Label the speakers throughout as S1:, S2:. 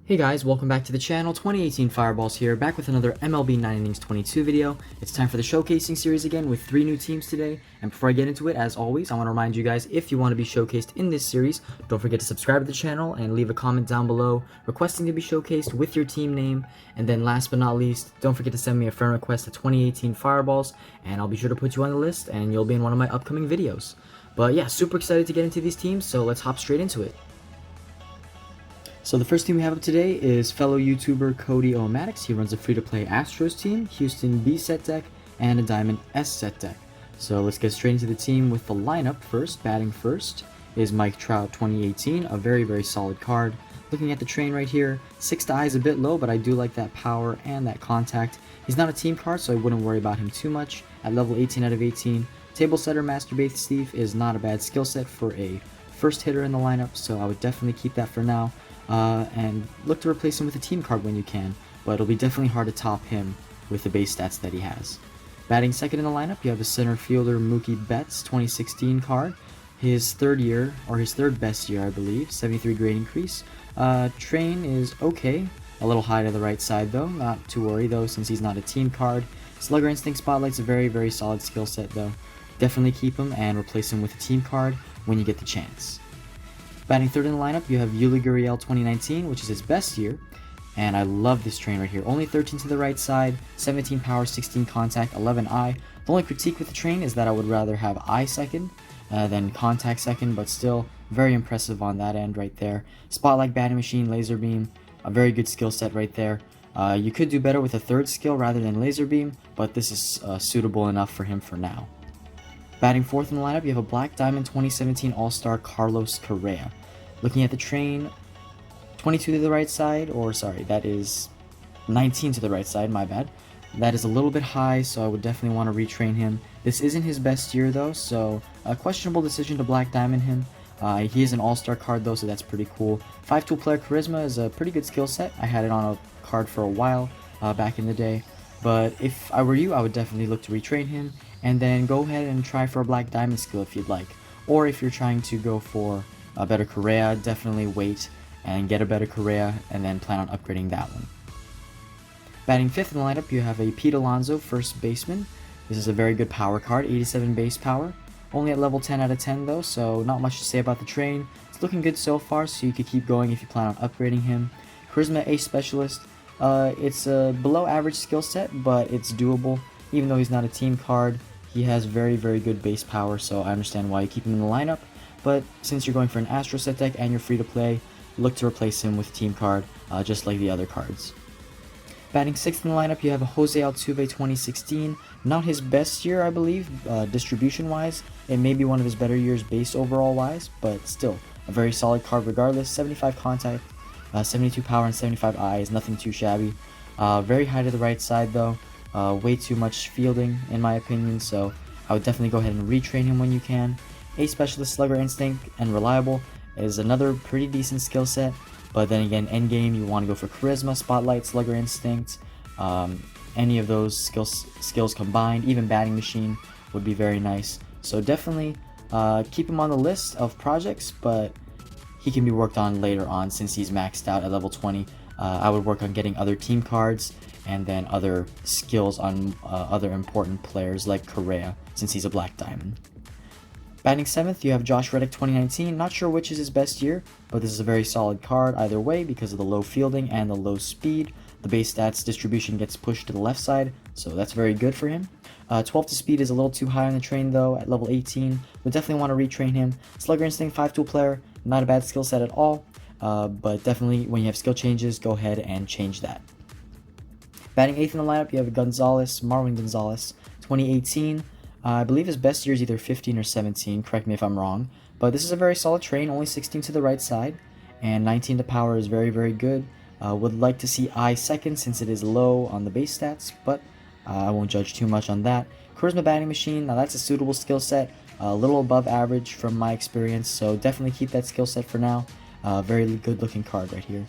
S1: Hey guys, welcome back to the channel. 2018 Fireballs here, back with another MLB 9 Innings 22 video. It's time for the showcasing series again with 3 new teams today. And before I get into it, as always, I want to remind you guys, if you want to be showcased in this series, don't forget to subscribe to the channel and leave a comment down below requesting to be showcased with your team name. And then last but not least, don't forget to send me a friend request to 2018 Fireballs, and I'll be sure to put you on the list and you'll be in one of my upcoming videos. But yeah, super excited to get into these teams, so let's hop straight into it. So the first team we have up today is fellow YouTuber Cody O'Maddox. He runs a free-to-play Astros team, Houston B set deck, and a Diamond S set deck. So let's get straight into the team with the lineup first. Batting first is Mike Trout 2018, a very solid card. Looking at the train right here, 6 to I is a bit low, but I do like that power and that contact. He's not a team card, so I wouldn't worry about him too much. At level 18 out of 18, Table Setter Master Base Thief is not a bad skill set for a first hitter in the lineup, so I would definitely keep that for now. And look to replace him with a team card when you can, but it'll be definitely hard to top him with the base stats that he has. Batting second in the lineup, you have a center fielder Mookie Betts 2016 card. His third year, or his third best year I believe, 73 grade increase. Train is okay, a little high to the right side though, not to worry though since he's not a team card. Slugger Instinct Spotlight's a very solid skill set though. Definitely keep him and replace him with a team card when you get the chance. Batting third in the lineup, you have Yuli Gurriel 2019, which is his best year, and I love this train right here. Only 13 to the right side, 17 power, 16 contact, 11 I. The only critique with the train is that I would rather have I second than contact second, but still very impressive on that end right there. Spotlight, Batting Machine, Laser Beam, a very good skill set right there. You could do better with a third skill rather than Laser Beam, but this is suitable enough for him for now. Batting fourth in the lineup, you have a Black Diamond 2017 All-Star Carlos Correa. Looking at the train, 22 to the right side, or sorry, that is 19 to the right side, my bad. That is a little bit high, so I would definitely want to retrain him. This isn't his best year though, so a questionable decision to Black Diamond him. He is an All-Star card though, so that's pretty cool. 5-tool player Charisma is a pretty good skill set. I had it on a card for a while back in the day. But if I were you, I would definitely look to retrain him, and then go ahead and try for a Black Diamond skill if you'd like. Or if you're trying to go for a better Correa, definitely wait and get a better Correa, and then plan on upgrading that one. Batting fifth in the lineup, you have a Pete Alonso, first baseman. This is a very good power card, 87 base power. Only at level 10 out of 10 though, so not much to say about the train. It's looking good so far, so you could keep going if you plan on upgrading him. Charisma Ace Specialist. It's a below average skill set, but it's doable. Even though he's not a team card, he has very good base power, so I understand why you keep him in the lineup. But since you're going for an Astro set deck and you're free to play, look to replace him with a team card, just like the other cards. Batting sixth in the lineup, you have a Jose Altuve 2016. Not his best year, I believe, distribution wise. It may be one of his better years base overall wise, but still a very solid card regardless. 75 contact, 72 power, and 75 I is nothing too shabby. Very high to the right side though. Way too much fielding in my opinion, so I would definitely go ahead and retrain him when you can. A Specialist, Slugger Instinct, and Reliable is another pretty decent skill set, but then again, endgame you want to go for Charisma, Spotlight, Slugger Instinct, any of those skills combined, even Batting Machine would be very nice. So definitely keep him on the list of projects, but he can be worked on later on since he's maxed out at level 20. I would work on getting other team cards and then other skills on other important players like Correa since he's a Black Diamond. Batting seventh, you have Josh Reddick 2019. Not sure which is his best year, but this is a very solid card either way because of the low fielding and the low speed. The base stats distribution gets pushed to the left side, so that's very good for him. 12 to speed is a little too high on the train though at level 18. Would definitely want to retrain him. Slugger Instinct, 5-tool player, not a bad skill set at all, but definitely when you have skill changes, go ahead and change that. Batting eighth in the lineup, you have Marwin Gonzalez 2018. I believe his best year is either 15 or 17, correct me if I'm wrong, but this is a very solid train, only 16 to the right side, and 19 to power is very good. Would like to see I second since it is low on the base stats, but I won't judge too much on that. Charisma Batting Machine, now that's a suitable skill set, a little above average from my experience, so definitely keep that skill set for now. Very good looking card right here.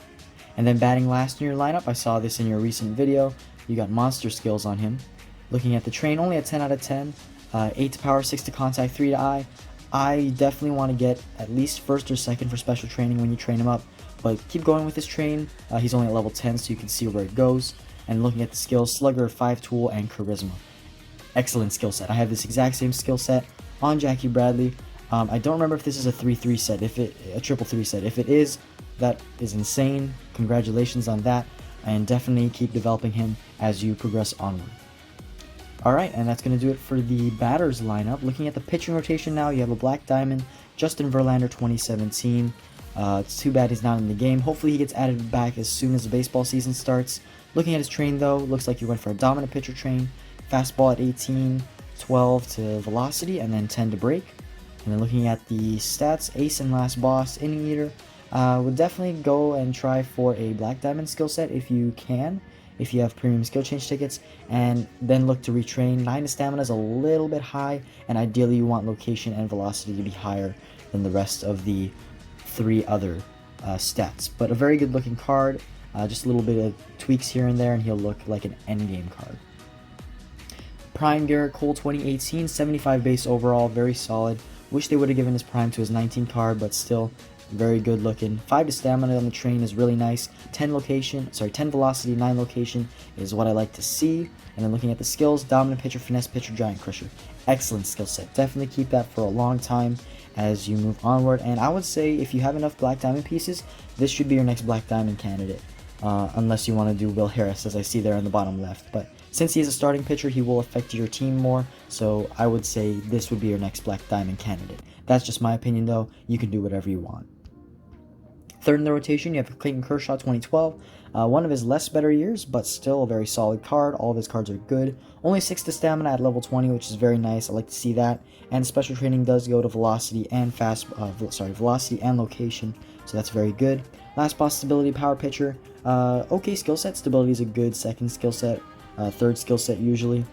S1: And then batting last in your lineup, I saw this in your recent video, you got monster skills on him. Looking at the train, only a 10 out of 10. 8 to power, 6 to contact, 3 to I. I definitely want to get at least first or second for special training when you train him up, but keep going with this train. He's only at level 10, so you can see where it goes. And looking at the skills, Slugger, 5 Tool, and Charisma. Excellent skill set. I have this exact same skill set on Jackie Bradley. I don't remember if this is a 3-3 set, a triple 3 set. If it is, that is insane. Congratulations on that, and definitely keep developing him as you progress onward. Alright, and that's going to do it for the batters lineup. Looking at the pitching rotation now, you have a Black Diamond, Justin Verlander 2017. It's too bad he's not in the game. Hopefully he gets added back as soon as the baseball season starts. Looking at his train though, looks like he went for a dominant pitcher train. Fastball at 18, 12 to velocity, and then 10 to break. And then looking at the stats, ace and last boss, inning eater. Would definitely go and try for a Black Diamond skill set if you can, if you have premium skill change tickets, and then look to retrain. 9 to stamina is a little bit high, and ideally you want location and velocity to be higher than the rest of the 3 other stats. But a very good looking card, just a little bit of tweaks here and there, and he'll look like an endgame card. Prime Garrett Cole 2018, 75 base overall, very solid. Wish they would have given his prime to his 19 card, but still very good looking. 5 to stamina on the train is really nice. 10 velocity, 9 location is what I like to see. And then looking at the skills, dominant pitcher, finesse pitcher, giant crusher. Excellent skill set. Definitely keep that for a long time as you move onward. And I would say if you have enough Black Diamond pieces, this should be your next Black Diamond candidate. Unless you want to do Will Harris, as I see there in the bottom left. But since he is a starting pitcher, he will affect your team more, so I would say this would be your next Black Diamond candidate. That's just my opinion though, you can do whatever you want. Third in the rotation, you have Clayton Kershaw 2012. One of his less better years, but still a very solid card. All of his cards are good. Only 6 to stamina at level 20, which is very nice. I like to see that. And special training does go to velocity and velocity and location, so that's very good. Last boss, stability, power pitcher. Okay skill set. Stability is a good second skill set. Third skill set usually,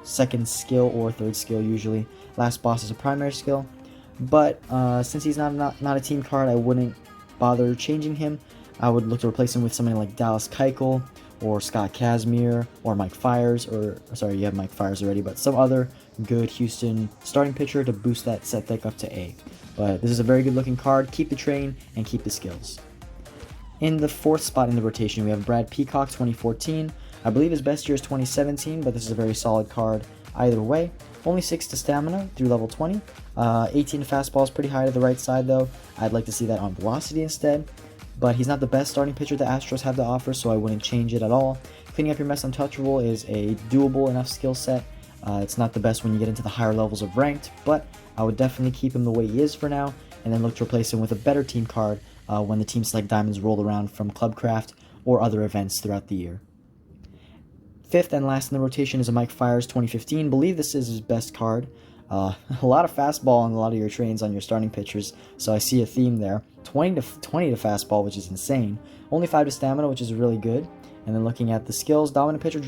S1: second skill or third skill usually. Last boss is a primary skill, but since he's not a team card, I wouldn't bother changing him. I would look to replace him with somebody like Dallas Keuchel or Scott Kazmir or Mike Fiers, you have Mike Fiers already, but some other good Houston starting pitcher to boost that set deck up to A. But this is a very good looking card. Keep the train and keep the skills. In the 4th spot in the rotation, we have Brad Peacock 2014. I believe his best year is 2017, but this is a very solid card either way. Only 6 to stamina through level 20. 18 to fastball is pretty high to the right side though. I'd like to see that on velocity instead. But he's not the best starting pitcher the Astros have to offer, so I wouldn't change it at all. Cleaning up your mess untouchable is a doable enough skill set. It's not the best when you get into the higher levels of ranked, but I would definitely keep him the way he is for now, and then look to replace him with a better team card when the Team Select Diamonds roll around from Clubcraft or other events throughout the year. 5th and last in the rotation is a Mike Fiers 2015. Believe this is his best card. A lot of fastball on a lot of your trains on your starting pitchers, so I see a theme there. 20 to fastball, which is insane. Only 5 to stamina, which is really good. And then looking at the skills, dominant pitcher,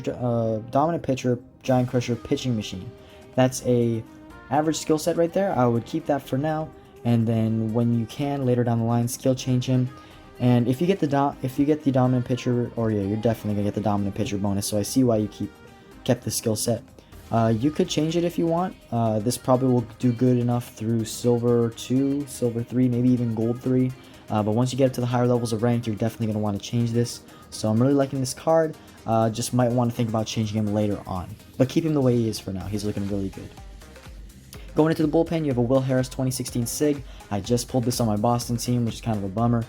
S1: giant crusher, pitching machine. That's a average skill set right there. I would keep that for now, and then when you can later down the line, skill change him. And if you get the dominant pitcher, you're definitely gonna get the dominant pitcher bonus. So I see why you kept the skill set. You could change it if you want. This probably will do good enough through Silver 2, Silver 3, maybe even Gold 3. But once you get up to the higher levels of rank, you're definitely going to want to change this. So I'm really liking this card. Just might want to think about changing him later on. But keep him the way he is for now. He's looking really good. Going into the bullpen, you have a Will Harris 2016 SIG. I just pulled this on my Boston team, which is kind of a bummer,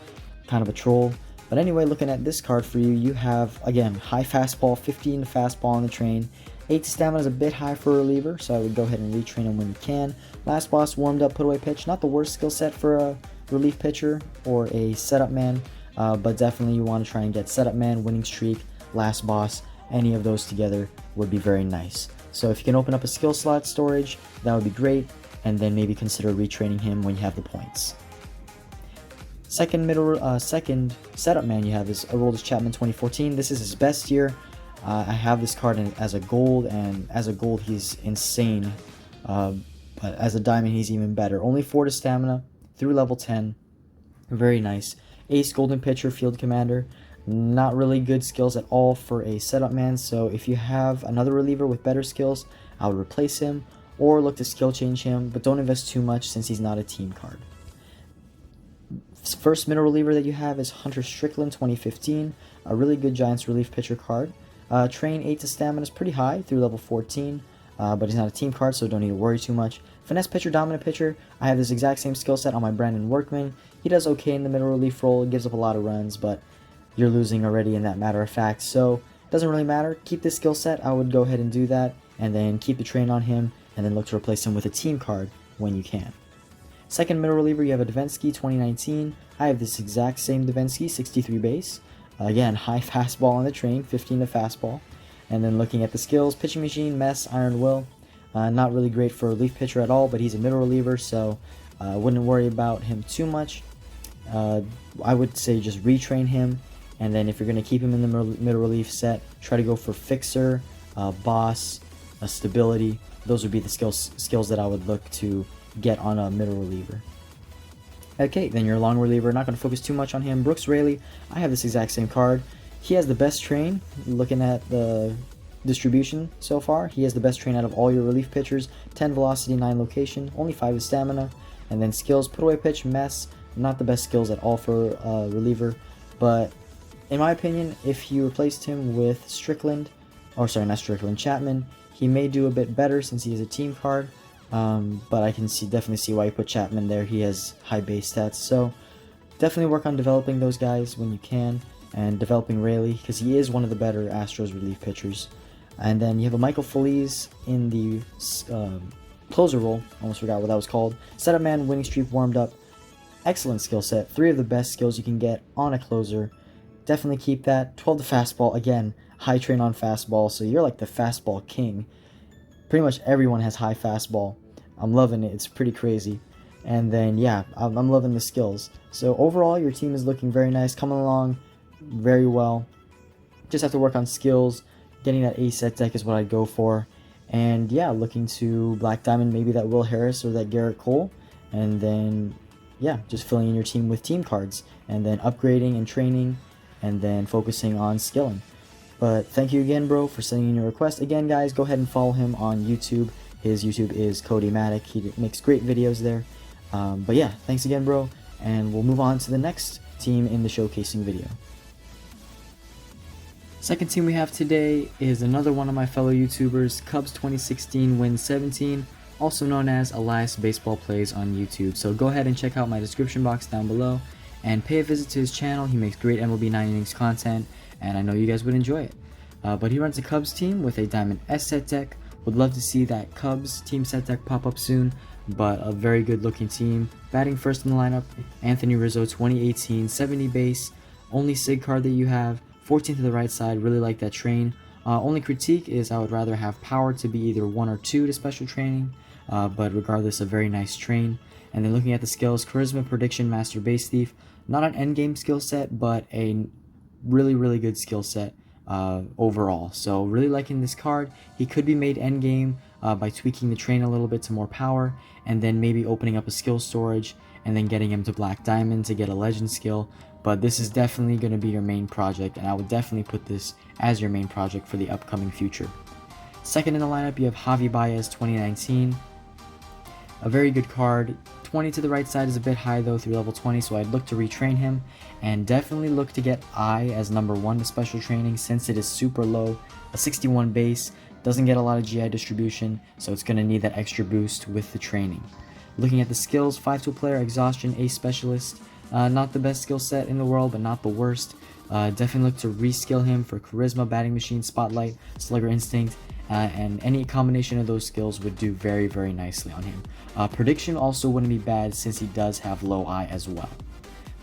S1: kind of a troll. But anyway, looking at this card for you, you have, again, high fastball, 15 fastball on the train. 8 stamina is a bit high for a reliever, so I would go ahead and retrain him when you can. Last boss, warmed up, put away pitch. Not the worst skill set for a relief pitcher or a setup man, but definitely you want to try and get setup man, winning streak, last boss. Any of those together would be very nice. So if you can open up a skill slot storage, that would be great, and then maybe consider retraining him when you have the points. Second setup man you have is Aroldis Chapman 2014. This is his best year. I have this card as a gold, and as a gold he's insane, but as a diamond he's even better. Only 4 to stamina through level 10. Very nice. Ace, golden pitcher, field commander. Not really good skills at all for a setup man, so if you have another reliever with better skills, I would replace him or look to skill change him, but don't invest too much since he's not a team card. First middle reliever that you have is Hunter Strickland, 2015, a really good Giants relief pitcher card. Train 8 to stamina is pretty high through level 14, but he's not a team card, so don't need to worry too much. Finesse pitcher, dominant pitcher, I have this exact same skill set on my Brandon Workman. He does okay in the middle relief role, gives up a lot of runs, but you're losing already in that matter of fact, so it doesn't really matter. Keep this skill set, I would go ahead and do that, and then keep the train on him, and then look to replace him with a team card when you can. Second middle reliever, you have a Davinsky, 2019. I have this exact same Davinsky, 63 base. Again, high fastball on the train, 15 to fastball. And then looking at the skills, pitching machine, mess, iron will. Not really great for a relief pitcher at all, but he's a middle reliever, so I wouldn't worry about him too much. I would say just retrain him, and then if you're going to keep him in the middle relief set, try to go for fixer, boss, stability. Those would be the skills that I would look to get on a middle reliever. Okay, then your long reliever, not going to focus too much on him. Brooks Raley, I have this exact same card. He has the best train, looking at the distribution so far. He has the best train out of all your relief pitchers. 10 velocity, 9 location, only 5 is stamina. And then skills, put away pitch, mess, not the best skills at all for a reliever. But in my opinion, if you replaced him with Strickland, or sorry, not Strickland, Chapman, he may do a bit better since he is a team card. But I can definitely see why you put Chapman there. He has high base stats, so definitely work on developing those guys when you can, and developing Raley, because he is one of the better Astros relief pitchers. And then you have a Michael Feliz in the closer role. Almost forgot what that was called. Setup man, winning streak warmed up. Excellent skill set. 3 of the best skills you can get on a closer. Definitely keep that. 12 to fastball. Again, high train on fastball, so you're like the fastball king. Pretty much everyone has high fastball. I'm loving it. It's pretty crazy. And then, yeah, I'm loving the skills. So overall, your team is looking very nice, coming along very well. Just have to work on skills. Getting that A set deck is what I'd go for. And yeah, looking to Black Diamond, maybe that Will Harris or that Garrett Cole. And then, yeah, just filling in your team with team cards. And then upgrading and training. And then focusing on skilling. But thank you again, bro, for sending in your request. Again, guys, go ahead and follow him on YouTube. His YouTube is Cody Matic. He makes great videos there. But yeah, thanks again, bro. And we'll move on to the next team in the showcasing video. Second team we have today is another one of my fellow YouTubers, Cubs 2016 Win 17, also known as Elias Baseball Plays on YouTube. So go ahead and check out my description box down below and pay a visit to his channel. He makes great MLB 9 innings content, and I know you guys would enjoy it. But he runs a Cubs team with a Diamond S set deck. Would love to see that Cubs team set deck pop up soon, but a very good looking team. Batting first in the lineup, Anthony Rizzo, 2018, 70 base, only SIG card that you have, 14 to the right side, really like that train. Only critique is I would rather have power to be either 1 or 2 to special training, but regardless, a very nice train. And then looking at the skills, charisma, prediction, master base thief, not an endgame skill set, but a really good skill set overall. So really liking this card. He could be made endgame by tweaking the train a little bit to more power, and then maybe opening up a skill storage and then getting him to Black Diamond to get a legend skill. But this is definitely going to be your main project, and I would definitely put this as your main project for the upcoming future. Second in the lineup, you have Javi Baez, 2019. A very good card. 20 to the right side is a bit high though through level 20, so I'd look to retrain him, and definitely look to get I as number 1 to special training since it is super low. A 61 base, doesn't get a lot of GI distribution, so it's going to need that extra boost with the training. Looking at the skills, 5-tool player, exhaustion, ace specialist. Not the best skill set in the world, but not the worst. Definitely look to reskill him for charisma, batting machine, spotlight, slugger instinct, and any combination of those skills would do very nicely on him. Prediction also wouldn't be bad since he does have low I as well.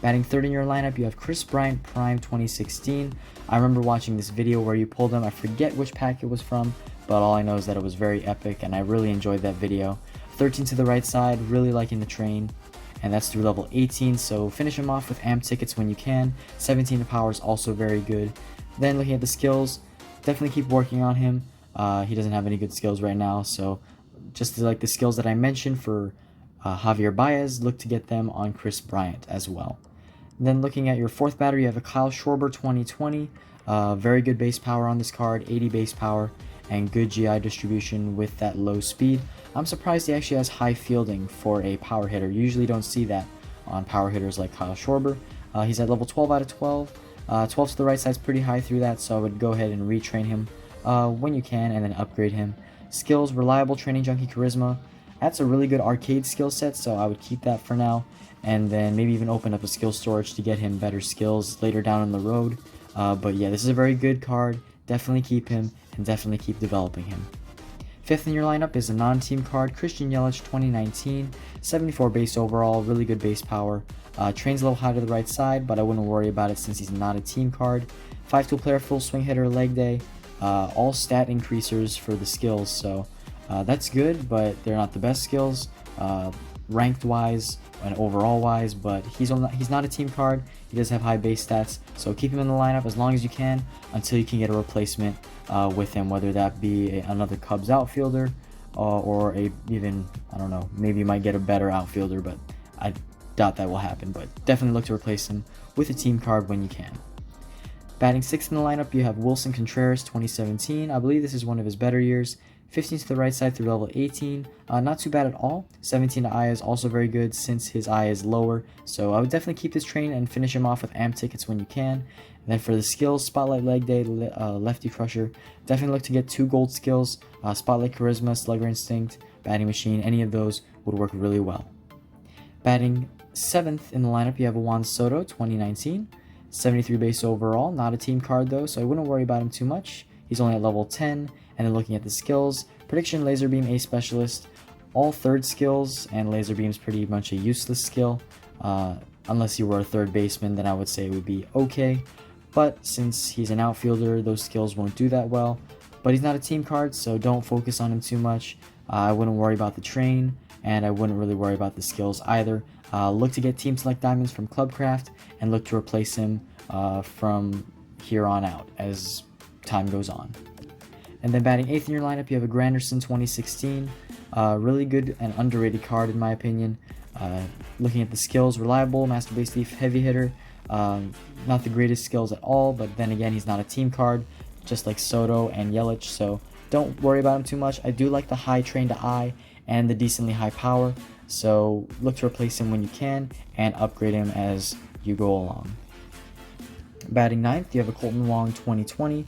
S1: Batting third in your lineup, you have Chris Bryant, Prime 2016. I remember watching this video where you pulled him. I forget which pack it was from, but all I know is that it was very epic, and I really enjoyed that video. 13 to the right side, really liking the train. And that's through level 18, so finish him off with amp tickets when you can. 17 to power is also very good. Then looking at the skills, definitely keep working on him. He doesn't have any good skills right now, so just like the skills that I mentioned for Javier Baez, look to get them on Chris Bryant as well. Then looking at your fourth batter, you have a Kyle Schwarber 2020. Very good base power on this card, 80 base power, and good GI distribution with that low speed. I'm surprised he actually has high fielding for a power hitter. Usually don't see that, on power hitters like Kyle Schwarber. He's at level 12 out of 12. 12 to the right side is pretty high through that, so I would go ahead and retrain him when you can, and then upgrade him. Skills, reliable, training junkie, charisma. That's a really good arcade skill set, so I would keep that for now, and then maybe even open up a skill storage to get him better skills later down on the road. But yeah, this is a very good card. Definitely keep him, and definitely keep developing him. Fifth in your lineup is a non-team card, Christian Yelich 2019, 74 base overall, really good base power. Trains a little high to the right side, but I wouldn't worry about it since he's not a team card. 5-tool player, full swing hitter, leg day, all stat increasers for the skills, so that's good, but they're not the best skills, ranked wise and overall wise, but he's not a team card. He does have high base stats, so keep him in the lineup as long as you can until you can get a replacement with him, whether that be another Cubs outfielder or even, I don't know, maybe you might get a better outfielder, but I doubt that will happen. But definitely look to replace him with a team card when you can. Batting sixth in the lineup, you have Wilson Contreras 2017. I believe this is one of his better years. 15 to the right side through level 18. Not too bad at all. 17 to eye is also very good since his eye is lower. So I would definitely keep this train and finish him off with amp tickets when you can. And then for the skills, Spotlight, Leg Day, Lefty Crusher, definitely look to get 2 gold skills. Spotlight, Charisma, Slugger Instinct, Batting Machine, any of those would work really well. Batting 7th in the lineup, you have Juan Soto 2019. 73 base overall, not a team card though, so I wouldn't worry about him too much. He's only at level 10. And then looking at the skills, Prediction, Laser Beam, Ace Specialist, all third skills, and Laser Beam's pretty much a useless skill. Unless you were a third baseman, then I would say it would be okay. But since he's an outfielder, those skills won't do that well. But he's not a team card, so don't focus on him too much. I wouldn't worry about the train, and I wouldn't really worry about the skills either. Look to get Team Select Diamonds from Clubcraft, and look to replace him from here on out as time goes on. And then batting 8th in your lineup, you have a Granderson 2016. Really good and underrated card in my opinion. Looking at the skills, reliable, master base thief, heavy hitter. Not the greatest skills at all, but then again, he's not a team card, just like Soto and Yelich, so don't worry about him too much. I do like the high train to eye and the decently high power, so look to replace him when you can and upgrade him as you go along. Batting 9th, you have a Colton Wong 2020.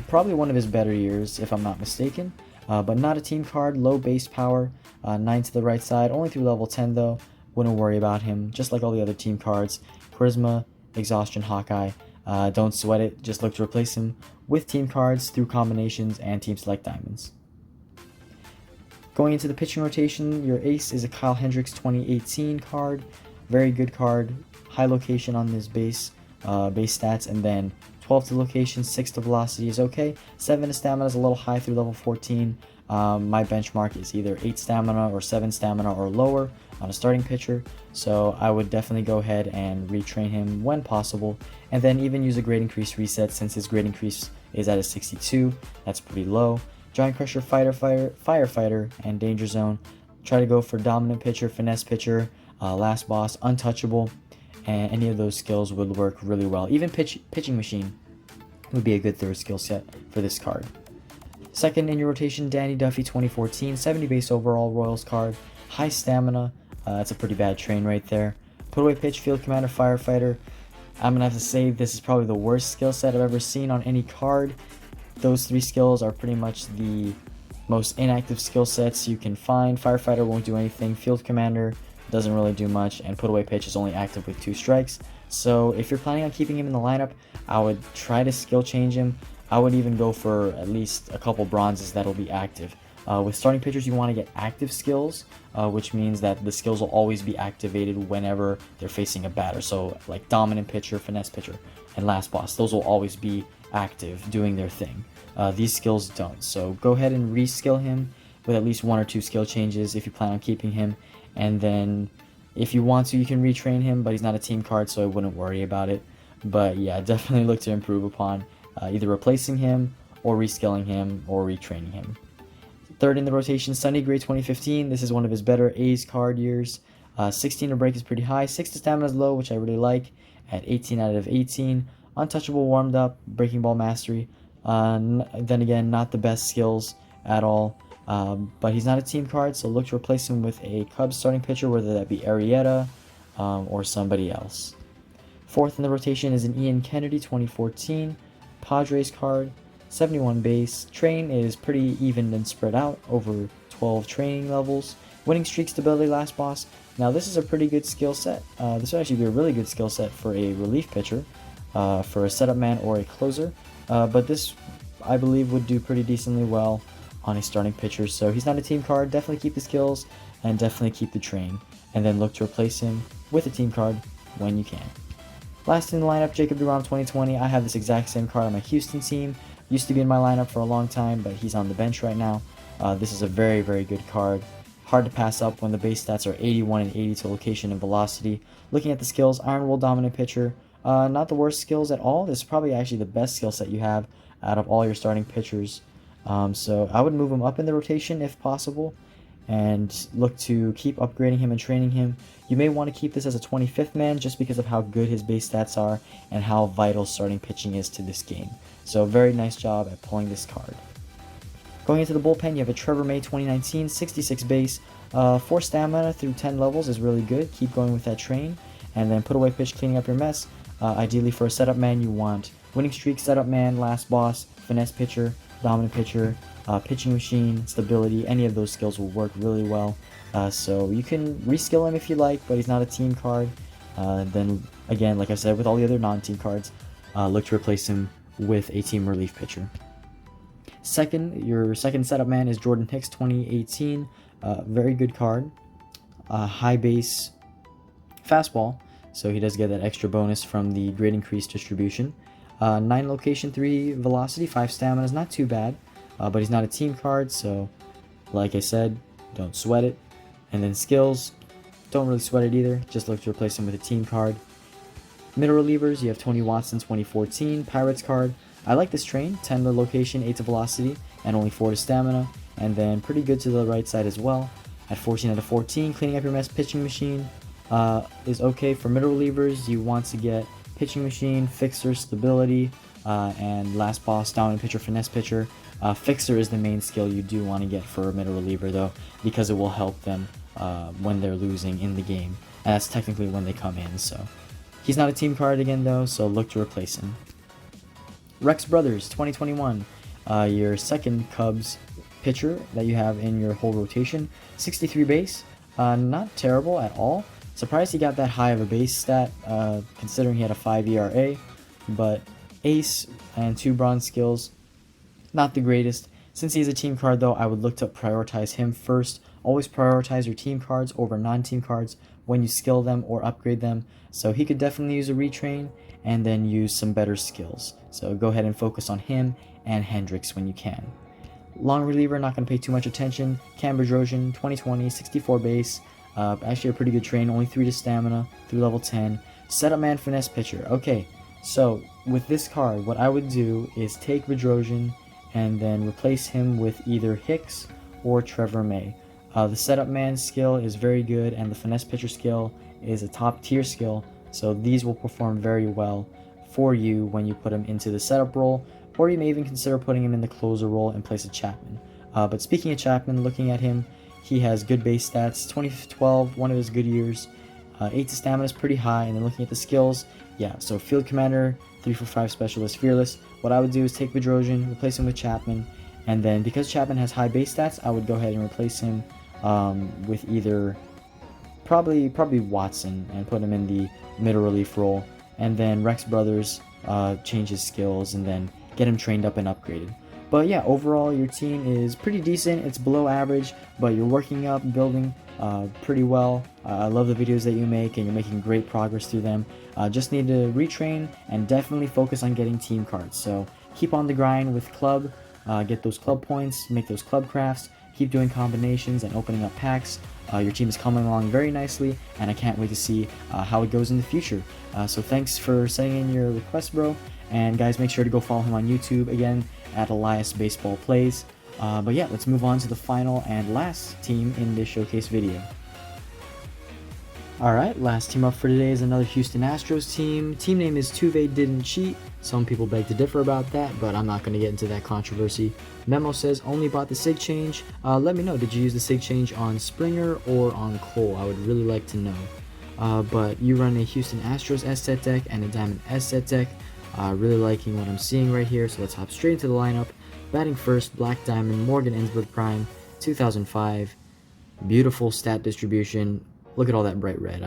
S1: Probably one of his better years, if I'm not mistaken. But not a team card, low base power, 9 to the right side, only through level 10 though. Wouldn't worry about him, just like all the other team cards. Charisma, Exhaustion, Hawkeye. Don't sweat it, just look to replace him with team cards through combinations and Team Select Diamonds. Going into the pitching rotation, your ace is a Kyle Hendricks 2018 card. Very good card, high location on his base stats, and then 12 to location, 6 to velocity is okay. 7 to stamina is a little high through level 14. My benchmark is either 8 stamina or 7 stamina or lower on a starting pitcher, so I would definitely go ahead and retrain him when possible, and then even use a grade increase reset since his grade increase is at a 62. That's pretty low. Giant Crusher, Firefighter, and Danger Zone. Try to go for dominant pitcher, finesse pitcher, last boss, untouchable, and any of those skills would work really well. Even pitching machine would be a good third skill set for this card. Second in your rotation, Danny Duffy 2014, 70 base overall Royals card, high stamina. That's a pretty bad train right there. Put away pitch, field commander, firefighter. I'm gonna have to say this is probably the worst skill set I've ever seen on any card. Those 3 skills are pretty much the most inactive skill sets you can find. Firefighter won't do anything. Field commander doesn't really do much, and put away pitch is only active with 2 strikes. So if you're planning on keeping him in the lineup, I would try to skill change him. I would even go for at least a couple bronzes that'll be active. With starting pitchers, you want to get active skills, which means that the skills will always be activated whenever they're facing a batter. So like dominant pitcher, finesse pitcher, and last boss, those will always be active, doing their thing. These skills don't. So go ahead and reskill him with at least 1 or 2 skill changes if you plan on keeping him. And then if you want to, you can retrain him, but he's not a team card, so I wouldn't worry about it. But yeah, definitely look to improve upon either replacing him or reskilling him or retraining him. Third in the rotation, Sunny Gray 2015. This is one of his better A's card years. 16 to break is pretty high. 6 to stamina is low, which I really like, at 18 out of 18. Untouchable, warmed up, breaking ball mastery. Then again, not the best skills at all. But he's not a team card, so look to replace him with a Cubs starting pitcher, whether that be Arrieta, or somebody else. Fourth in the rotation is an Ian Kennedy 2014 Padres card, 71 base. Train is pretty even and spread out over 12 training levels. Winning streak, stability, last boss. Now this is a pretty good skill set. This would actually be a really good skill set for a relief pitcher, for a setup man or a closer. But this, I believe, would do pretty decently well on a starting pitcher. So he's not a team card. Definitely keep the skills and definitely keep the train. And then look to replace him with a team card when you can. Last in the lineup, Jacob DeGrom 2020. I have this exact same card on my Houston team. Used to be in my lineup for a long time, but he's on the bench right now. This is a very, very good card. Hard to pass up when the base stats are 81 and 80 to location and velocity. Looking at the skills, Iron Will dominant pitcher. Not the worst skills at all. This is probably actually the best skill set you have out of all your starting pitchers. So I would move him up in the rotation if possible, and look to keep upgrading him and training him. You may want to keep this as a 25th man just because of how good his base stats are and how vital starting pitching is to this game. So very nice job at pulling this card. Going into the bullpen, you have a Trevor May 2019, 66 base. 4 stamina through 10 levels is really good. Keep going with that train. And then put away pitch, cleaning up your mess. Ideally for a setup man, you want winning streak, setup man, last boss, finesse pitcher, dominant pitcher, pitching machine, stability. Any of those skills will work really well. So you can reskill him if you like, but he's not a team card. Then again, like I said, with all the other non-team cards, look to replace him with a team relief pitcher. Your second setup man is Jordan Hicks 2018. Very good card. High base fastball, so he does get that extra bonus from the grade increase distribution. 9 location, 3 velocity, 5 stamina is not too bad, but he's not a team card, so like I said, don't sweat it. And then skills, don't really sweat it either, just look to replace him with a team card. Middle relievers, you have Tony Watson 2014 Pirates card. I like this train, 10 to location, 8 to velocity, and only 4 to stamina, and then pretty good to the right side as well. At 14 out of 14, cleaning up your mess, pitching machine is okay. For middle relievers, you want to get pitching machine, fixer, stability, and last boss, dominant pitcher, finesse pitcher. Fixer is the main skill you do want to get for a middle reliever though, because it will help them when they're losing in the game, and that's technically when they come in. So he's not a team card again though, so look to replace him. Rex Brothers 2021, your second Cubs pitcher that you have in your whole rotation. 63 base, not terrible at all. Surprised he got that high of a base stat, considering he had a 5 ERA, but ace and 2 bronze skills, not the greatest. Since he's a team card though, I would look to prioritize him first. Always prioritize your team cards over non-team cards when you skill them or upgrade them. So he could definitely use a retrain and then use some better skills. So go ahead and focus on him and Hendricks when you can. Long reliever, not going to pay too much attention. Cam Bedrosian, 2020, 64 base. Actually a pretty good train, only 3 to stamina through level 10. Setup man, finesse pitcher. Okay, so with this card, what I would do is take Bedrosian and then replace him with either Hicks or Trevor May. The setup man skill is very good, and the finesse pitcher skill is a top tier skill, so these will perform very well for you when you put him into the setup role, or you may even consider putting him in the closer role in place of Chapman. But speaking of Chapman, looking at him, he has good base stats. 2012, one of his good years. 8 to stamina is pretty high, and then looking at the skills, yeah, so field commander, 3-for-5 specialist, fearless. What I would do is take Bedrosian, replace him with Chapman, and then because Chapman has high base stats, I would go ahead and replace him with either probably Watson and put him in the middle relief role, and then Rex Brothers, change his skills and then get him trained up and upgraded. But yeah, overall your team is pretty decent. It's below average, but you're working up, building pretty well. I love the videos that you make, and you're making great progress through them. Just need to retrain and definitely focus on getting team cards. So keep on the grind with club, get those club points, make those club crafts, keep doing combinations and opening up packs. Your team is coming along very nicely, and I can't wait to see how it goes in the future. So thanks for sending in your request, bro. And guys, make sure to go follow him on YouTube again at Elias Baseball Plays. But yeah, let's move on to the final and last team in this showcase video. Alright, last team up for today is another Houston Astros team. Team name is Tuve Didn't Cheat. Some people beg to differ about that, but I'm not going to get into that controversy. Memo says only bought the sig change. Let me know, did you use the sig change on Springer or on Cole? I would really like to know. but you run a Houston Astros S set deck and a Diamond S set deck. Really liking what I'm seeing right here, so let's hop straight into the lineup. Batting first, Black Diamond, Morgan Ensberg Prime, 2005. Beautiful stat distribution. Look at all that bright red.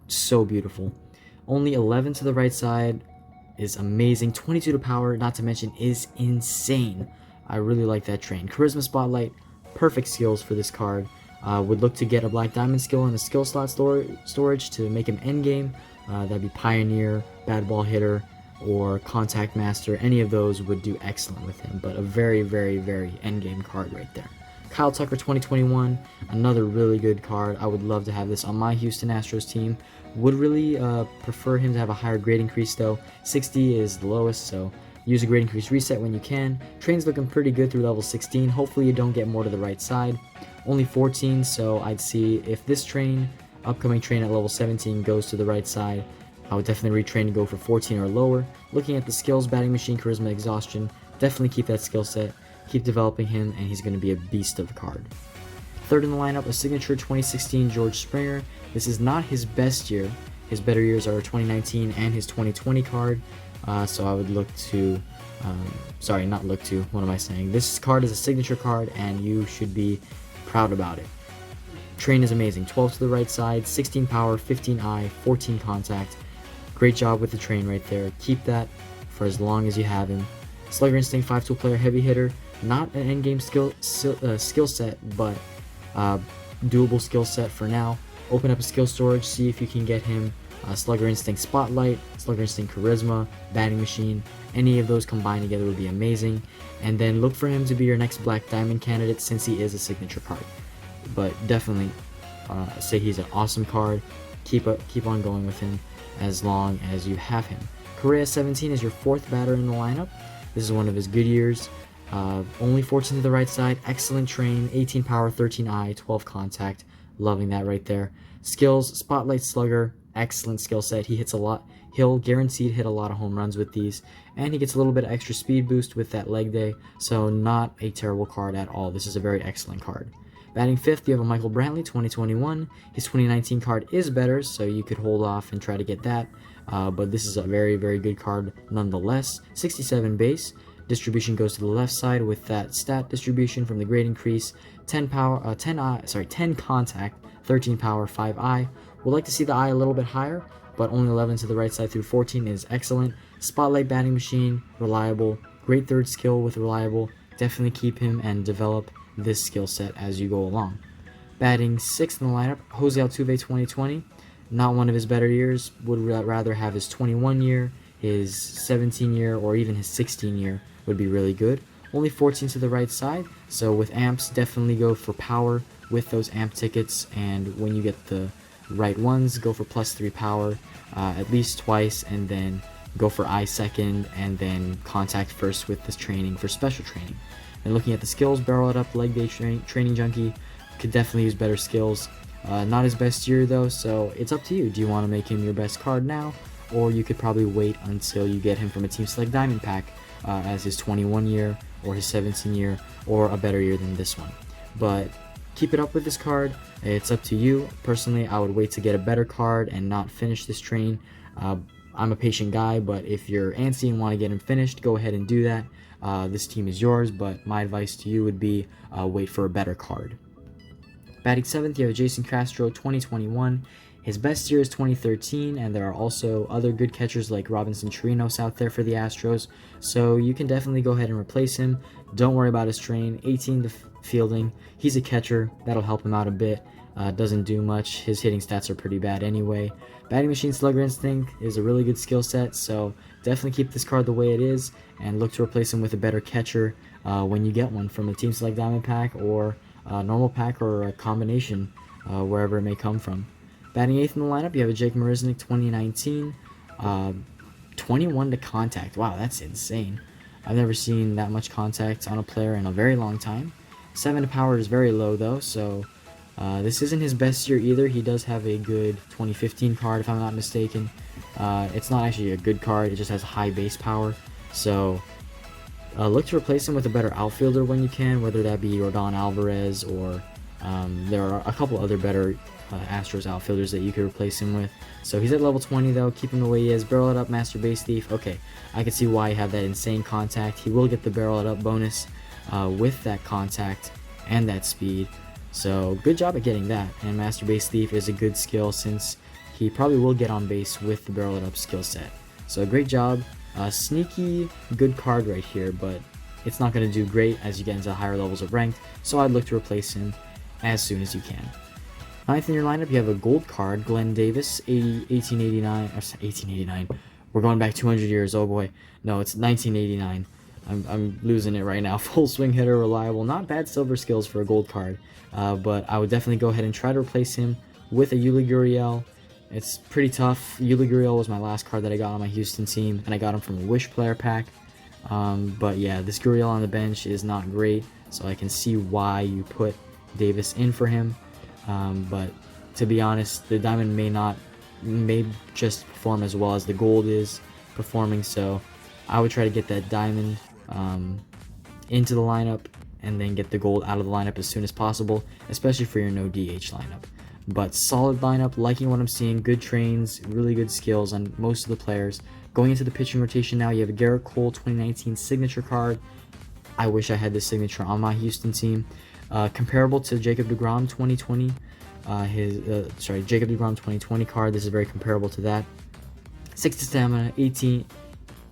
S1: So beautiful. Only 11 to the right side is amazing. 22 to power, not to mention, is insane. I really like that train. Charisma Spotlight, perfect skills for this card. Would look to get a Black Diamond skill and a skill slot storage to make him endgame. That'd be Pioneer, Bad Ball Hitter, or Contact Master. Any of those would do excellent with him, but a very, very, very endgame card right there. Kyle Tucker 2021, another really good card. I would love to have this on my Houston Astros team. Would really prefer him to have a higher grade increase though. 60 is the lowest, so use a grade increase reset when you can. Train's looking pretty good through level 16. Hopefully you don't get more to the right side. Only 14, so I'd see if this train, upcoming train at level 17, goes to the right side, I would definitely retrain to go for 14 or lower. Looking at the skills, Batting Machine, Charisma, Exhaustion, definitely keep that skill set. Keep developing him, and he's going to be a beast of a card. Third in the lineup, a signature 2016 George Springer. This is not his best year. His better years are 2019 and his 2020 card. So I would look to, what am I saying? This card is a signature card, and you should be proud about it. Train is amazing. 12 to the right side, 16 power, 15 eye, 14 contact. Great job with the train right there. Keep that for as long as you have him. Slugger Instinct, 5-tool player, heavy hitter. Not an endgame skill set, but doable skill set for now. Open up a skill storage, see if you can get him Slugger Instinct Spotlight, Slugger Instinct Charisma, Batting Machine. Any of those combined together would be amazing. And then look for him to be your next Black Diamond candidate, since he is a signature card. But definitely say he's an awesome card. Keep on going with him as long as you have him. Correa 17 is your fourth batter in the lineup. This is one of his good years. Only 14 to the right side, excellent train, 18 power, 13 eye, 12 contact. Loving that right there. Skills, Spotlight Slugger, excellent skill set. He hits a lot. He'll guaranteed hit a lot of home runs with these, and he gets a little bit of extra speed boost with that leg day, so not a terrible card at all. This is a very excellent card. Batting fifth, you have a Michael Brantley 2021. His 2019 card is better, so you could hold off and try to get that, but this is a very, very good card nonetheless. 67 base. Distribution goes to the left side with that stat distribution from the grade increase. 10 power, 10 contact, 13 power, 5 eye. Would like to see the eye a little bit higher, but only 11 to the right side through 14 is excellent. Spotlight Batting Machine, reliable. Great third skill with reliable. Definitely keep him and develop this skill set as you go along. Batting sixth in the lineup, Jose Altuve 2020. Not one of his better years. Would rather have his 21 year, his 17 year, or even his 16 year would be really good. Only 14 to the right side, so with amps, definitely go for power with those amp tickets, and when you get the right ones, go for +3 power at least twice, and then go for eye second, and then contact first with this training for special training. And looking at the skills, barrel it up, leg day training junkie, could definitely use better skills. Not his best year though, so it's up to you. Do you want to make him your best card now, or you could probably wait until you get him from a Team Select Diamond pack as his 21 year or his 17 year or a better year than this one. But keep it up with this card. It's up to you. Personally, I would wait to get a better card and not finish this train. I'm a patient guy, but if you're antsy and want to get him finished, go ahead and do that. This team is yours, but my advice to you would be wait for a better card. Batting seventh, you have Jason Castro 2021. His best year is 2013, and there are also other good catchers like Robinson Chirinos out there for the Astros, so you can definitely go ahead and replace him. Don't worry about his train. 18 to fielding. He's a catcher. That'll help him out a bit. Doesn't do much. His hitting stats are pretty bad anyway. Batting Machine Slugger Instinct is a really good skill set, so definitely keep this card the way it is and look to replace him with a better catcher when you get one from a Team Select Diamond pack or a normal pack or a combination, wherever it may come from. Batting eighth in the lineup, you have a Jake Marisnick 2019. 21 to contact. Wow, that's insane. I've never seen that much contact on a player in a very long time. 7 to power is very low though, so this isn't his best year either. He does have a good 2015 card if I'm not mistaken. It's not actually a good card, it just has high base power. So look to replace him with a better outfielder when you can, whether that be Rodon Alvarez or There are a couple other better Astros outfielders that you could replace him with. So he's at level 20 though, keep him the way he is. Barrel it up, Master Base Thief. Okay, I can see why you have that insane contact. He will get the barrel it up bonus with that contact and that speed. So good job at getting that. And Master Base Thief is a good skill since he probably will get on base with the barrel it up skill set. So great job. Sneaky good card right here, but it's not going to do great as you get into higher levels of ranked, so I'd look to replace him as soon as you can. Ninth in your lineup, you have a gold card, Glenn Davis, 1889. We're going back 200 years, oh boy. No, it's 1989. I'm losing it right now. Full swing hitter, reliable, not bad silver skills for a gold card, but I would definitely go ahead and try to replace him with a Yuli Gurriel. It's pretty tough. Yuli Gurriel was my last card that I got on my Houston team, and I got him from a Wish player pack. But yeah, this Gurriel on the bench is not great, so I can see why you put Davis in for him. But to be honest, the diamond may just perform as well as the gold is performing, so I would try to get that diamond into the lineup and then get the gold out of the lineup as soon as possible, especially for your no DH lineup. But solid lineup, liking what I'm seeing, good trains, really good skills on most of the players. Going into the pitching rotation now, you have a Garrett Cole 2019 signature card. I wish I had this signature on my Houston team. Comparable to Jacob deGrom 2020, Jacob deGrom 2020 card. This is very comparable to that. 60 stamina, 18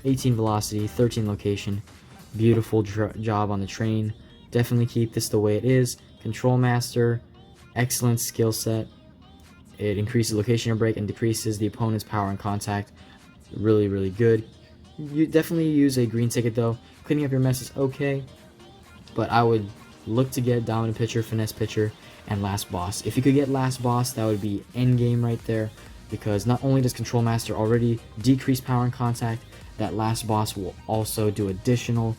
S1: velocity, 13 location. Beautiful job on the train. Definitely keep this the way it is. Control master, excellent skill set. It increases location of break and decreases the opponent's power and contact. Really, really good. You definitely use a green ticket though. Cleaning up your mess is okay, but I would look to get dominant pitcher, finesse pitcher, and last boss. If you could get last boss, that would be end game right there, because not only does Control Master already decrease power and contact, that last boss will also do additional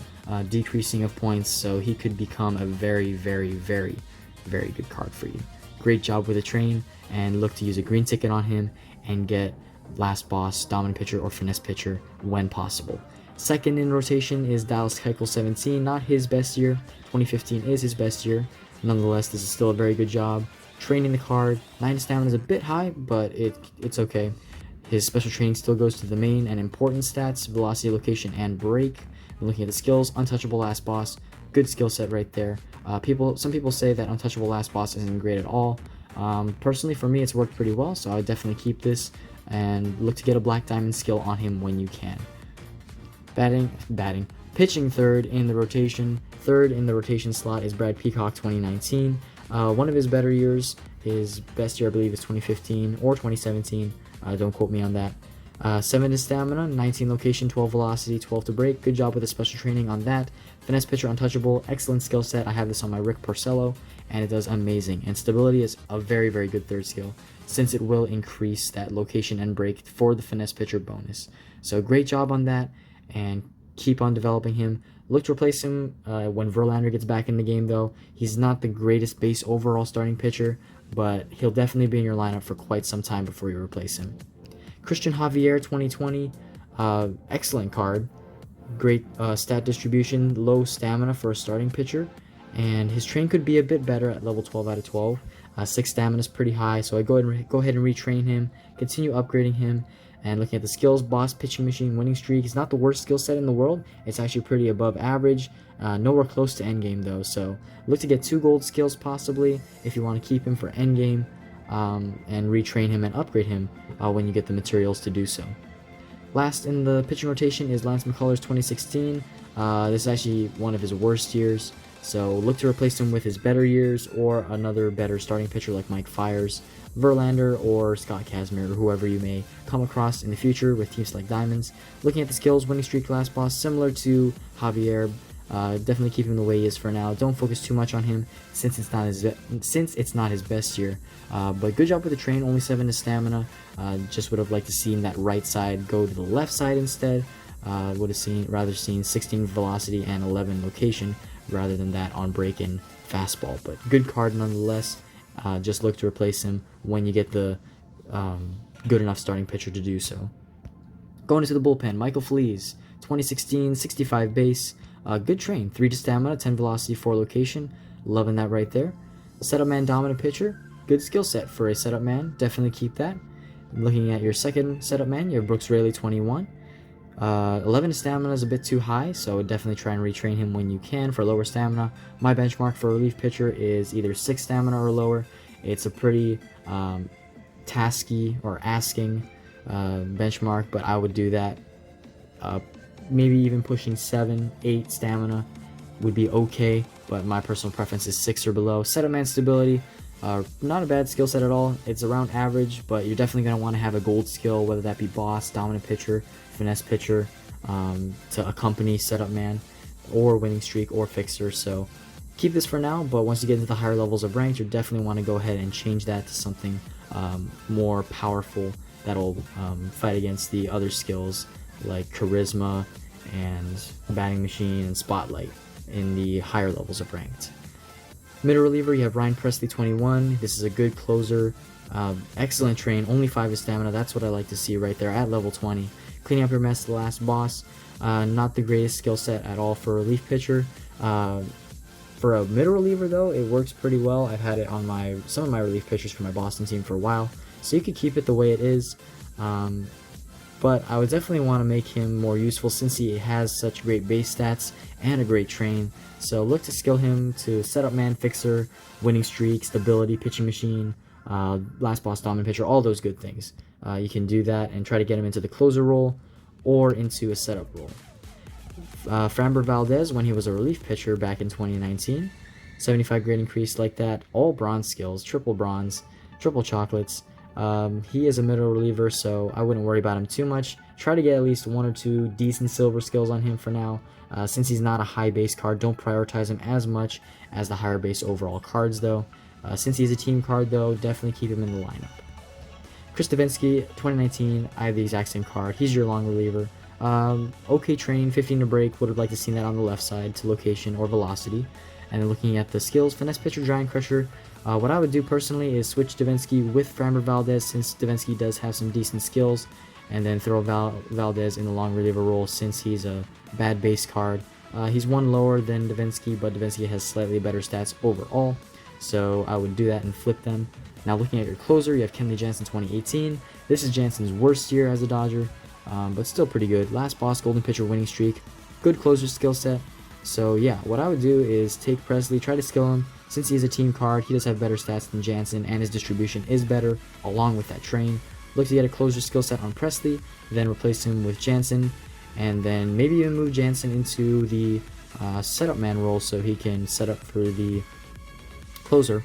S1: decreasing of points, so he could become a very, very, very, very good card for you. Great job with the train, and look to use a green ticket on him and get last boss, dominant pitcher, or finesse pitcher when possible. Second in rotation is Dallas Keuchel 17. Not his best year. 2015 is his best year. Nonetheless, this is still a very good job. Training the card. 9 stamina is a bit high, but it's okay. His special training still goes to the main and important stats, velocity, location, and break. And looking at the skills, untouchable last boss. Good skill set right there. Some people say that untouchable last boss isn't great at all. Personally, for me, it's worked pretty well, so I would definitely keep this and look to get a black diamond skill on him when you can. Pitching third in the rotation. Third in the rotation slot is Brad Peacock 2019. One of his better years. His best year, I believe, is 2015 or 2017. Don't quote me on that. 7 is stamina, 19 location, 12 velocity, 12 to break. Good job with the special training on that. Finesse pitcher, untouchable, excellent skill set. I have this on my Rick Porcello, and it does amazing. And stability is a very, very good third skill, since it will increase that location and break for the finesse pitcher bonus. So great job on that, and keep on developing him. Look to replace him when Verlander gets back in the game, though. He's not the greatest base overall starting pitcher, but he'll definitely be in your lineup for quite some time before you replace him. Christian Javier 2020, excellent card. Great stat distribution, low stamina for a starting pitcher, and his train could be a bit better at level 12 out of 12. 6 stamina is pretty high, so I go ahead and retrain him, continue upgrading him. And looking at the skills, boss, pitching machine, winning streak. It's not the worst skill set in the world. It's actually pretty above average. Nowhere close to endgame though. So look to get 2 gold skills possibly if you want to keep him for endgame, and retrain him and upgrade him when you get the materials to do so. Last in the pitching rotation is Lance McCullers 2016. This is actually one of his worst years. So look to replace him with his better years or another better starting pitcher like Mike Fiers, Verlander, or Scott Kazmir, or whoever you may come across in the future with teams like Diamonds. Looking at the skills, winning streak, last boss, similar to Javier. Definitely keep him the way he is for now. Don't focus too much on him since it's not his best year. But good job with the train. Only 7 is stamina. Just would have liked to see that right side go to the left side instead. Would have rather seen 16 velocity and 11 location rather than that on break and fastball. But good card nonetheless. Just look to replace him when you get the good enough starting pitcher to do so. Going into the bullpen, Michael Flees, 2016, 65 base. Good train, 3 to stamina, 10 velocity, 4 location. Loving that right there. Setup man, dominant pitcher, good skill set for a setup man. Definitely keep that. Looking at your second setup man, you have Brooks Raley, 21. 11 stamina is a bit too high, so definitely try and retrain him when you can for lower stamina. My benchmark for a relief pitcher is either 6 stamina or lower. It's a pretty tasky or asking benchmark, but I would do that. Maybe even pushing 7, 8 stamina would be okay, but my personal preference is 6 or below. Setup man stability, not a bad skill set at all. It's around average, but you're definitely going to want to have a gold skill, whether that be boss, dominant pitcher, finesse pitcher, to accompany setup man, or winning streak, or fixer. So keep this for now, but once you get into the higher levels of ranked, you definitely want to go ahead and change that to something more powerful that'll fight against the other skills like charisma and batting machine and spotlight in the higher levels of ranked. Middle reliever, you have Ryan Presley, 21. This is a good closer, excellent train, only 5 is stamina. That's what I like to see right there at level 20. Cleaning up your mess, the last boss. Not the greatest skill set at all for a relief pitcher. For a middle reliever though, it works pretty well. I've had it on some of my relief pitchers for my Boston team for a while, so you could keep it the way it is. But I would definitely want to make him more useful since he has such great base stats and a great train. So look to skill him to setup man, fixer, winning streak, stability, pitching machine, last boss, dominant pitcher, all those good things. You can do that and try to get him into the closer role or into a setup role. Framber Valdez, when he was a relief pitcher back in 2019, 75 grade increase like that, all bronze skills, triple bronze, triple chocolates. He is a middle reliever, so I wouldn't worry about him too much. Try to get at least 1 or 2 decent silver skills on him for now. Since he's not a high base card, don't prioritize him as much as the higher base overall cards though. Since he's a team card though, definitely keep him in the lineup. Chris Davinsky, 2019, I have the exact same card. He's your long reliever. Okay train, 15 to break, would have liked to see that on the left side to location or velocity. And then looking at the skills, finesse pitcher, giant crusher. What I would do personally is switch Davinsky with Framber Valdez since Davinsky does have some decent skills, and then throw Valdez in the long reliever role since he's a bad base card. He's 1 lower than Davinsky, but Davinsky has slightly better stats overall, so I would do that and flip them. Now looking at your closer, you have Kenley Jansen, 2018. This is Jansen's worst year as a Dodger, but still pretty good. Last boss, golden pitcher, winning streak, good closer skill set. So yeah, what I would do is take Presley, try to skill him. Since he's a team card, he does have better stats than Jansen, and his distribution is better, along with that train. Look to get a closer skill set on Presley, then replace him with Jansen, and then maybe even move Jansen into the setup man role so he can set up for the closer.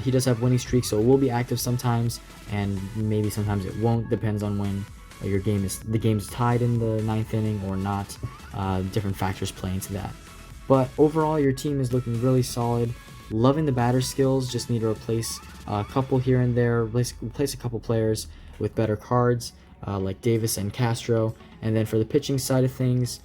S1: He does have winning streaks, so it will be active sometimes, and maybe sometimes it won't. Depends on when the game is tied in the 9th inning or not. Different factors play into that. But overall, your team is looking really solid. Loving the batter skills, just need to replace a couple here and there, replace a couple players with better cards like Davis and Castro. And then for the pitching side of things,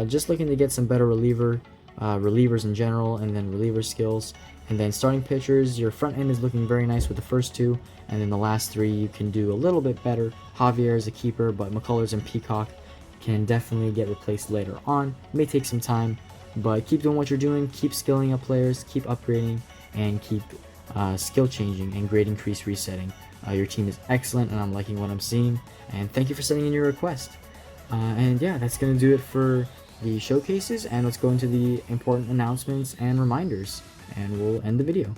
S1: just looking to get some better relievers in general, and then reliever skills. And then starting pitchers, your front end is looking very nice with the first 2, and then the last 3 you can do a little bit better. Javier is a keeper, but McCullers and Peacock can definitely get replaced later on. It may take some time, but keep doing what you're doing, keep skilling up players, keep upgrading, and keep skill changing and grade increase resetting. Your team is excellent, and I'm liking what I'm seeing, and thank you for sending in your request. And yeah, that's going to do it for the showcases, and let's go into the important announcements and reminders, and we'll end the video.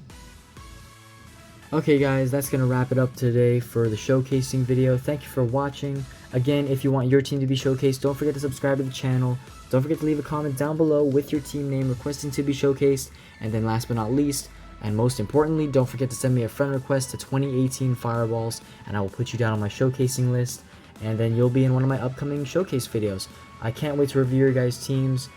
S1: Okay guys, that's going to wrap it up today for the showcasing video. Thank you for watching. Again, if you want your team to be showcased, don't forget to subscribe to the channel. Don't forget to leave a comment down below with your team name requesting to be showcased. And then last but not least, and most importantly, don't forget to send me a friend request to 2018 Fireballs, and I will put you down on my showcasing list, and then you'll be in one of my upcoming showcase videos. I can't wait to review your guys' teams.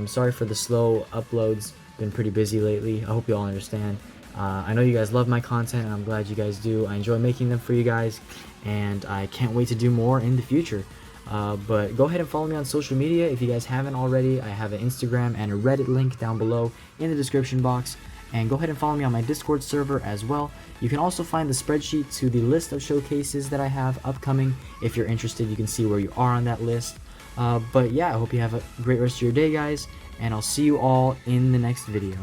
S1: Sorry for the slow uploads, been pretty busy lately. I hope you all understand. I know you guys love my content, and I'm glad you guys do. I enjoy making them for you guys, and I can't wait to do more in the future. But go ahead and follow me on social media if you guys haven't already. I have an Instagram and a Reddit link down below in the description box. And go ahead and follow me on my Discord server as well. You can also find the spreadsheet to the list of showcases that I have upcoming. If you're interested, you can see where you are on that list. But yeah, I hope you have a great rest of your day, guys, and I'll see you all in the next video.